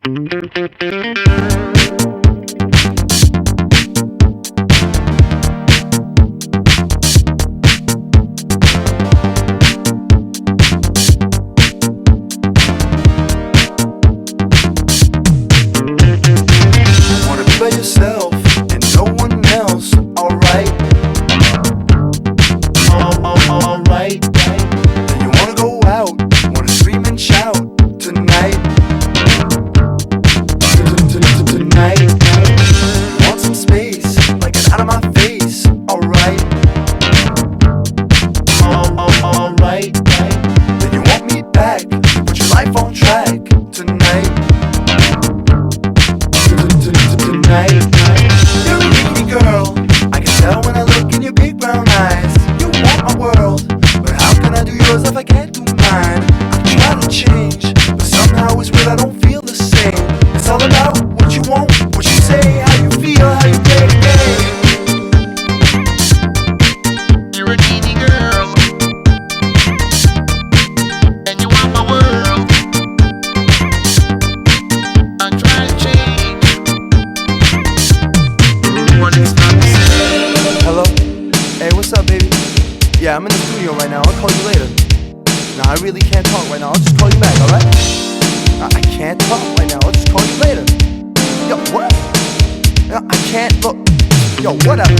By yourself and no one else, alright? Alright. Then you wanna go out, wanna scream and shout tonight. Tonight. You want some space, like an out of my face, alright? Alright. Then you want me back, put your life on track tonight. You're a needy girl, I can tell when I look in your big brown eyes. You want my world, but how can I do yours if I can't do mine? I try to change, but somehow it's weird, I don't feel the same. It's all about what you want, what you say, how you feel, how you play the game. You're a needy girl, and you want my world. I try to change, but it's not the same. Hello? Hey, what's up, baby? Yeah, I'm in the studio right now, I'll call you later. Nah, I really can't talk right now, I'll just call you back, alright? I can't talk right now, I'll just call you later. Yo, what? I can't look. Yo, whatever.